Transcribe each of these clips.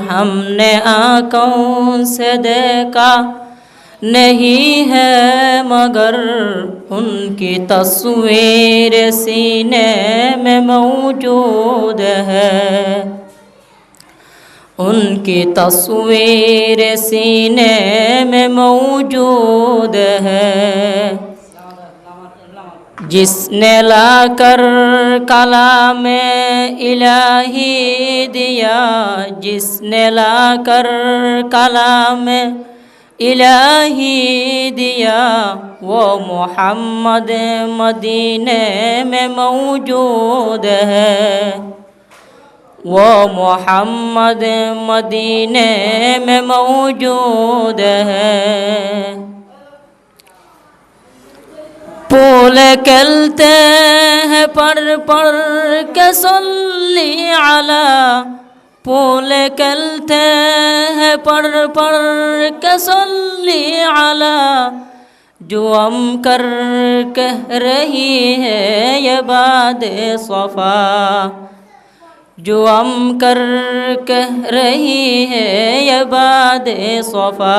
हमने आँखों से देखा नहीं है मगर उनकी तस्वीर सीने में मौजूद है, उनकी तस्वीर सीने में मौजूद है। जिसने लाकर कलाम इलाही दिया, जिसने लाकर कलाम इलाही दिया, वो मोहम्मद मदीने में मौजूद है, वो मोहम्मद मदीने में मौजूद है। फूल खिलते हैं पर के सल्ली अला, फूल खिलते हैं पर के सल्ली अला, जो हम कर कह रही है ये बात सफ़ा, जो हम कर कह रही है ये बात सफ़ा।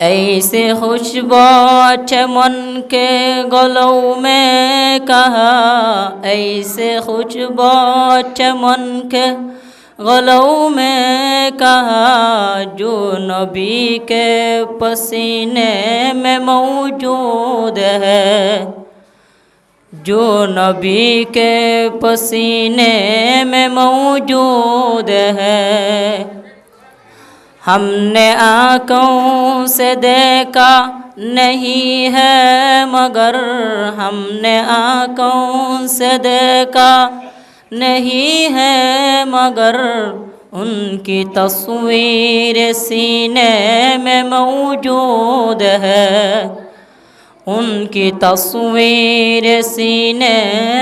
ऐसे खुशबू चमन के गलों में कहा, ऐसे खुशबू चमन के गलों में कहा, जो नबी के पसीने में मौजूद है, जो नबी के पसीने में मौजूद है। हमने आँखों से देखा नहीं है मगर, हमने आँखों से देखा नहीं है मगर, उनकी तस्वीर सीने में मौजूद है, उनकी तस्वीर सीने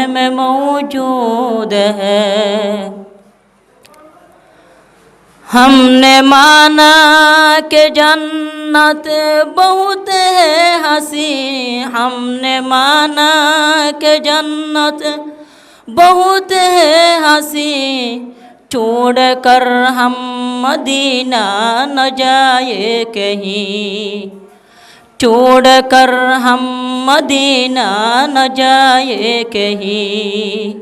में मौजूद है। हमने माना कि जन्नत बहुत है हंसी, हमने माना कि जन्नत बहुत है हंसी, छोड़ कर हम मदीना न जाए कहीं, छोड़ कर हम मदीना न जाए कहीं।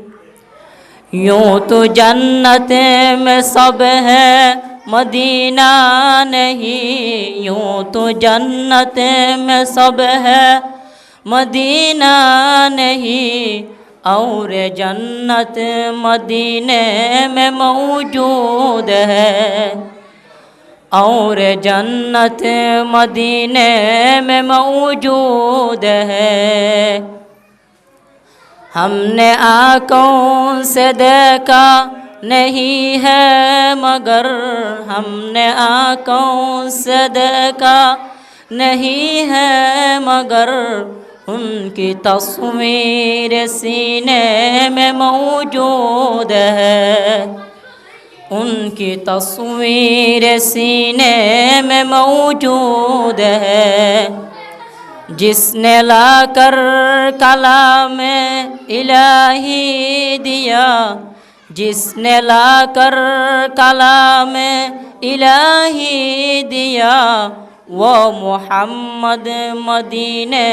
यूँ तो जन्नत में सब है मदीना नहीं, यूँ तो जन्नत में सब है मदीना नहीं, और जन्नत मदीने में मौजूद है, और जन्नत मदीने में मौजूद है। हमने आँखों से देखा नहीं है मगर, हमने आँखों से देखा नहीं है मगर, उनकी तस्वीर सीने में मौजूद है, उनकी तस्वीर सीने में मौजूद है। जिसने लाकर कलाम इलाही दिया, जिसने लाकर कलाम इलाही दिया, वो मोहम्मद मदीने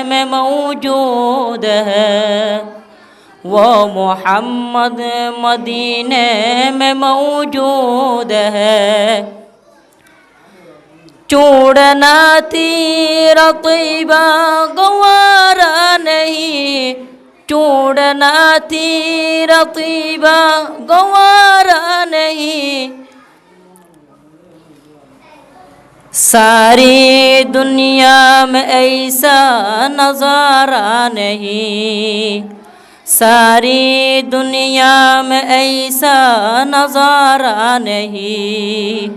में मौजूद है, वो मोहम्मद मदीने में मौजूद है। छोड़ना तेरा तैबा गवारा नहीं, छोड़ना तेरा तैबा गवारा नहीं, सारी दुनिया में ऐसा नज़ारा नहीं, सारी दुनिया में ऐसा नज़ारा नहीं।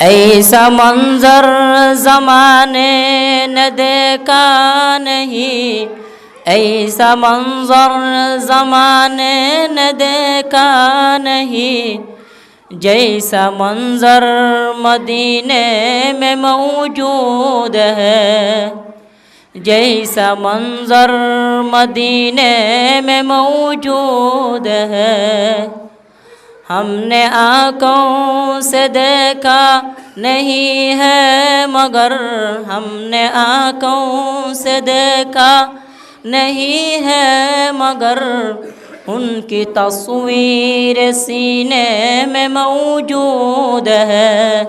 ऐसा मंजर ज़माने ने देखा नहीं, ऐसा मंजर ज़माने ने देखा नहीं, जैसा मंजर मदीने में मौजूद है, जैसा मंजर मदीने में मौजूद है। हमने आँखों से देखा नहीं है मगर हमने आँखों से देखा नहीं है मगर उनकी तस्वीर सीने में मौजूद है,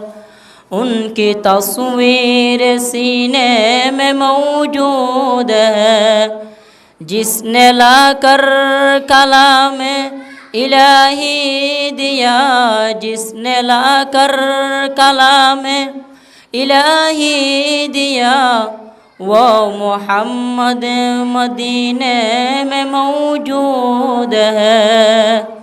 उनकी तस्वीर सीने में मौजूद है। जिसने लाकर कलाम इलाही दिया, जिसने लाकर कलाम इलाही दिया, वो मोहम्मद मदीने में मौजूद है।